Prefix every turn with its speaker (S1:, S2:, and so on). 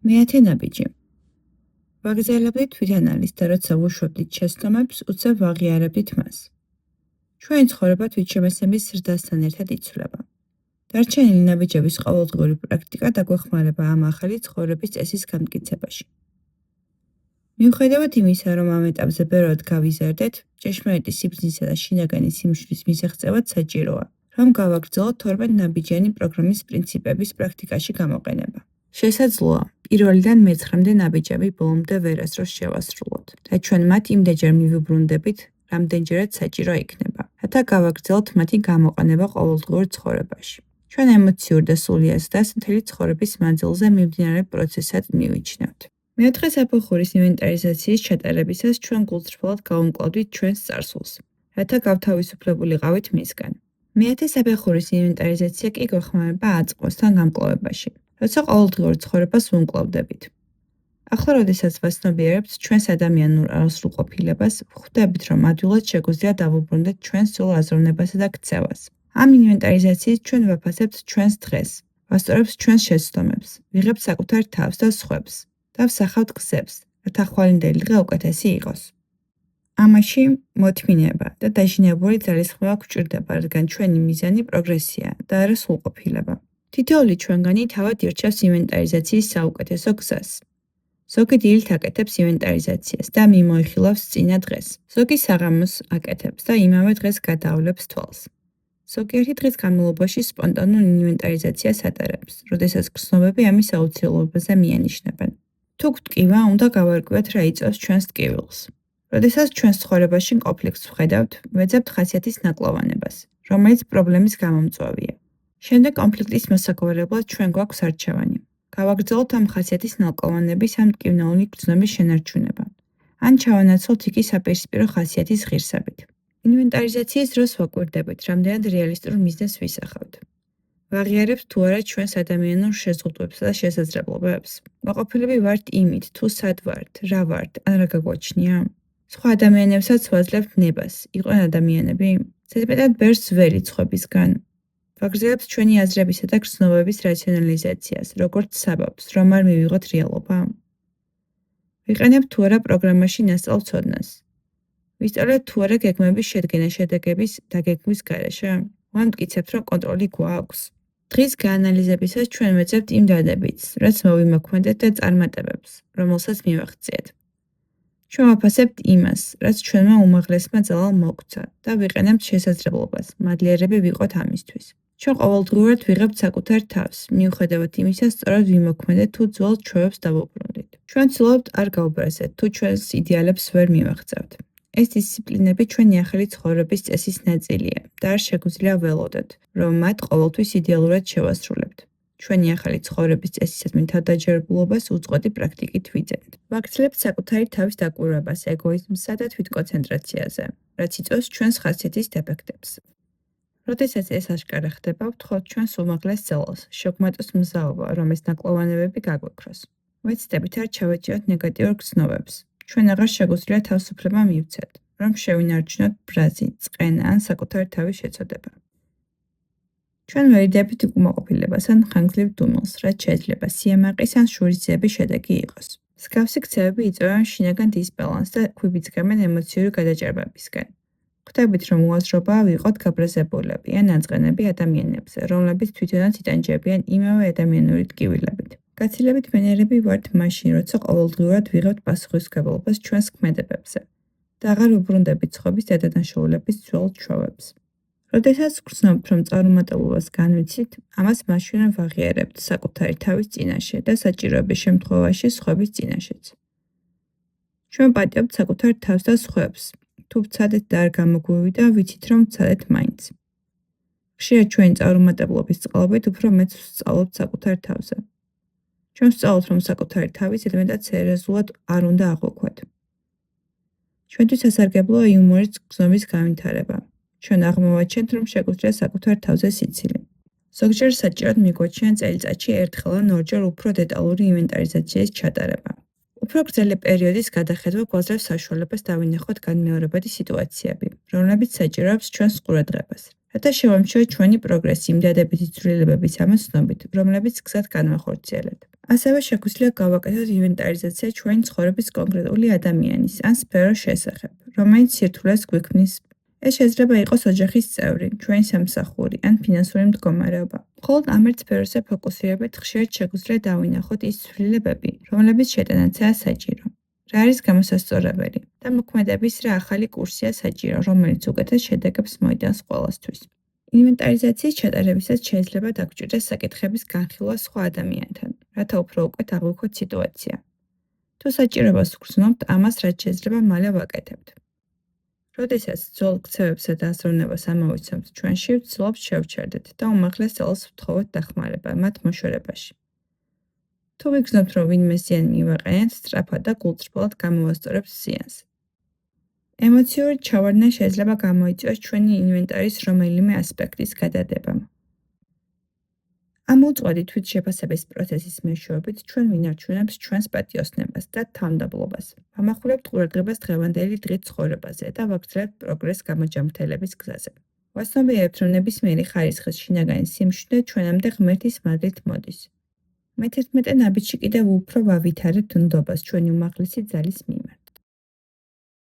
S1: მეათე ნაბიჯი. ვაგრძელებდით თვითანალიზს და როცა ვუშვებდით შეცდომებს, უცებ ვაღიარებდით მას. ჩვენი ცხოვრება თვითშემეცნების ზრდასთან ერთად იცვლება. დარჩენილი ნაბიჯების ყოველდღიური პრაქტიკა დაგვეხმარება ამ ახალი ცხოვრების წესის განმტკიცებაში. მიუხედავად იმისა, რომ ამ ეტაპზე ბევრად გავიზარდეთ, ჭეშმარიტი სიბრძნისა და შინაგანი სიმშვიდის მისაღწევად საჭიროა, რომ გავაგრძელოთ 12 ნაბიჯიანი პროგრამის პრინციპების პრაქტიკაში გამოყენება. შესაძლოა, პირველიდან მე-9-მდე ნაბიჯები ბოლომდე ვერასდროს შევასრულოთ და ჩვენ მათ იმდენჯერ მივუბრუნდებით, რამდენჯერაც საჭირო იქნება, რათა გავაგრძელოთ მათი გამოყენება ყოველდღიურ ცხოვრებაში. ჩვენ ემოციურ და სული აზრდას მთელი ცხოვრების მანძილზე მიმდინარე პროცესად მივიჩნევთ. მეოთხე საფეხურის ინვენტარიზაციის ჩატარებისას ჩვენ გულწრფელად გავუმკლავდით ჩვენს წარსულს, რათა გავთავისუფლებულიყავით მისგან. მეათე საფეხურის ინვენტარიზაცია კი გვეხმარება აწმყოსთან გამკლავებაში, როცა ყოველდღიურ ცხოვრებას ვუმკლავდებით. ახლა, როდესაც ვაცნობიერებთ ჩვენს ადამიანურ არასრულყოფილებას, ვხვდებით, რომ ადვილად შეგვიძლია დავუბრუნდეთ ჩვენს სულ აზროვნებასა და ქცევას. ამ ინვენტარიზაციით ჩვენ ვაფასებთ ჩვენს დღეს, ვასწორებთ ჩვენს შეცდომებს, ვიღებთ საკუთარ თავს და სხვებს და ვსახავთ გზებს, რათა ხვალინდელი დღე უკეთესი იყოს. ამაში მოთმინება და დაჟინებული ძალისხმევა გვჭირდება, რადგან ჩვენი მიზანი პროგრესია და არა სრულყოფილება. თითოეული ჩვენგანი თავად ირჩევს ინვენტარიზაციის საუკეთესო გზას. ზოგი დილით აკეთებს ინვენტარიზაციას და მიმოიხილავს წინა დღეს. ზოგი საღამოს აკეთებს და იმავე დღეს გადაავლებს თვალს. ზოგიერთი დღის განმავლობაში სპონტანურ ინვენტარიზაციას ატარებს, როდესაც გრძნობები ამის აუცილებლობაზე მიანიშნებენ. თუ გვტკივა, უნდა გავარკვიოთ, რა იწვევს ჩვენს ტკივილს. როდესაც ჩვენს ცხოვრებაში კონფლიქტს ვხედავთ, ვეძებთ ხასიათის ნაკლოვანებას, რომელიც პრობლემის გამომწვევია. შემდეგ კონფლიქტის მოსაგვარებლად ჩვენ გვაქვს არჩევანი. გავაგრძელოთ ამ ხასიათის ნაკლოვანების ამ მტკივნეული გრძნობის შენარჩუნება, ან ჩავანაცვლოთ იგი საპირისპირო ხასიათის ღირსებით. ინვენტარიზაციის დროს ვაკვირდებით, რამდენად რეალისტურ მიზნებს ვისახავთ. ვაღიარებთ თუ არა ჩვენს ადამიანურ შეზღუდვებსა და შესაძლებლობებს. ვაყოფილები ვართ იმით, თუ სად ვართ, რა ვართ, ან რა გაგვაჩნია. სხვა ადამიანებსაც ვაძლევთ ნებას, იყვნენ ადამიანები. ზედმეტად ბერს ვერ იცხვებისგან. ვაგრძელებთ ჩვენი აზრებისა და გრძნობების რაციონალიზაციას, როგორც საბაბს, რომ არ მივიღოთ რეალობა. ვიყენებთ თუ არა პროგრამაში ნასწავლ ცოდნას. ვისწავლეთ თუ არა გეგმების შედგენა შედეგების დაგეგმვის გარეშე. ვამტკიცებთ, რომ კონტროლი გვაქვს. დღის გაანალიზებისას ჩვენ ვეძებთ იმ დადებითს, რაც მოვიმოქმედეთ და წარმატებებს, რომელსაც მივაღწიეთ. ჩვენ ვაფასებთ იმას, რაც ჩვენმა უმაღლესმა ძალამ მოგცა და ვიყენებთ შესაძლებლობას, მადლიერები ვიყოთ ამისთვის. ჩვენ ყოველდღურად ვიღებთ საკუთარ თავს, მიუხედავად იმისა, სწორად ვიმოქმედეთ თუ ძველ ჩვევებს დავუბრუნდით. ჩვენ ვცდილობთ არ გავუბრაზეთ თუ ჩვენს იდეალებს ვერ მივაღწევთ. ეს დისციპლინები ჩვენი ახალი ცხოვრების წესის ნაწილია და არ შეგვიძლია ველოდოთ, რომ მათ ყოველთვის იდეალურად შევასრულებთ. ჩვენი ახალი ცხოვრების წესისადმი თავდაჯერებულობას უწყვეტი პრაქტიკით ვიძენთ. ვაგრძელებთ საკუთარი თავის დაკვირვებას ეგოიზმსა და თვითკონცენტრაციაზე, რაც იწვევს ჩვენს ხასიათის დეფექტებს. როდესაც ეს აღკარა ხდება, ვთხოვთ ჩვენს უმაღლეს ძალას, შეგვმატოს მზაობა, რომ ეს ნაკლოვანებები გაგვექროს. ვეცდებით არ ჩავეჭიროთ ნეგატიურ გრძნობებს. ჩვენ აღარ შეგვიძლია თავისუფლება მივცეთ, რომ შევინარჩუნოთ ბრაზი, წყენა ან საკუთარი თავის შეცოდება. ჩვენ ვერიდებით უკმაყოფილებას ან ხანგრძლივ დუმილს, რაც შეიძლება სიამაყის ან შურისძიების შედეგი იყოს. მსგავსი ქცევები იწვევენ შინაგან დისბალანსს და გვიბიძგებენ ემოციური გადაჭარბებისკენ. ხვდებით, რომ უაზრობაა ვიყოთ გაბრაზებულები ან ნაწყენები ადამიანებზე, რომლებიც თვითონაც იტანჯებიან იმავე ადამიანური ტკივილებით. გაცილებით მენერები ვართ მაშინ, როცა ყოველდღურად ვიღებთ პასუხისმგებლობას ჩვენს ქმედებებზე და აღარ ვუბრუნდებით სხვების დედანაშაულების ძველ ჩვევებს. როდესაც გრძნობთ, რომ წარუმატებლობას განვიცით, ამას მაშინვე ვაღიარებთ საკუთარი თავის წინაშე და საჭიროების შემთხვევაში სხვების წინაშეც. ჩვენ პატიობთ საკუთარ თავს და სხვებს. თუ ვცადეთ და არ გამოგვივიდა, ვიცით, რომ ვცადეთ მაინც. ხშირად ჩვენი წარუმატებლობის წყალობით უფრო მეც ვსწავლობთ საკუთარ თავზე. ჩვენ ვსწავლობთ, რომ საკუთარი თავი ზედმეტად სერიოზულად არ უნდა აღვიქვათ. ჩვენთვის სასარგებლოა იუმორის გზნობის განვითარება. ჩვენ აღმოვაჩენთ, რომ შეგვიძლია საკუთარ თავზე სიცილი. ზოგჯერ საჭიროდ მიგვაჩნია წელიწადში ერთხელ ან ორჯერ უფრო დეტალური ინვენტარიზაციის ჩატარება. უფრო გრძელი პერიოდის გადახედვა გვაძლევს საშუალებას დავინახოთ განმეორებადი სიტუაციები, რომლებიც საჭიროებს ჩვენს ყურადღებას, რათა შევამჩნიოთ ჩვენი პროგრესი იმ დადებითი ცვლილებების ამოცნობით, რომლებიც გზად განვახორციელებთ. ასევე შეგვიძლია გავაკეთოთ ინვენტარიზაცია ჩვენი ცხოვრების კონკრეტული ადამიანის ან სფეროს შესახებ, რომელიც სირთულეს გვიქმნის. ეს შეიძლება იყოს ოჯახის წევრი, ჩვენი სამსახური ან ფინანსური მდგომარეობა. მხოლოდ ამ ერთ სფეროზე ფოკუსირებით, ხშირად შეგვიძლია დავინახოთ ის ცვლილებები, რომლებიც შეტანაცაა საჭირო. რა არის გამოსასწორებელი და მოქმედების რა ახალი კურსია საჭირო, რომელიც უკეთეს შედეგებს მოიტანს ყველასთვის. ინვენტარიზაციის ჩატარებისას შეიძლება დაგჭირდეს საკითხების განხილვა სხვა ადამიანთან, რათა უფრო უკეთ აღვიქვოთ სიტუაცია. თუ საჭიროებას ვგრძნობთ, ამას რაც შეიძლება მალე ვაკეთებთ. როდესაც ძველ ქცევებსა და აზროვნებას ამოვიცნობთ ჩვენში, ვცდილობთ შევჩერდეთ და უმაღლეს წელს ვთხოვოთ დახმარება მათ მოშორებაში. თუ ვიგრძნობთ, რომ ვინმე ზიანი მივაყენეთ, სწრაფად და გულწრფელად გამოვასწორებთ ზიანს. ემოციური ჩავარდნა შეიძლება გამოიწვიოს ჩვენი ინვენტარის რომელიმე ასპექტის გადადებამ. ამ უწყვეტი თვითშეფასების პროცესის მეშვეობით ჩვენ ვინარჩუნებთ ჩვენს პატიოსნებას და თანმდაბლობას. ვამახვილებთ ყურადღებას დღევანდელი დღის ცხოვრებაზე და ვაგრძელებთ პროგრესს გამოჯანმრთელების გზაზე. ვაცნობიერებთ, რომ ნებისმიერი ხარისხის შინაგანი სიმშვიდე ჩვენამდე ღმერთის მადლით მოდის. მე-11 ნაბიჯში კიდევ უფრო ვავითარებთ ნდობას ჩვენი უმაღლესი ძალის მიმართ.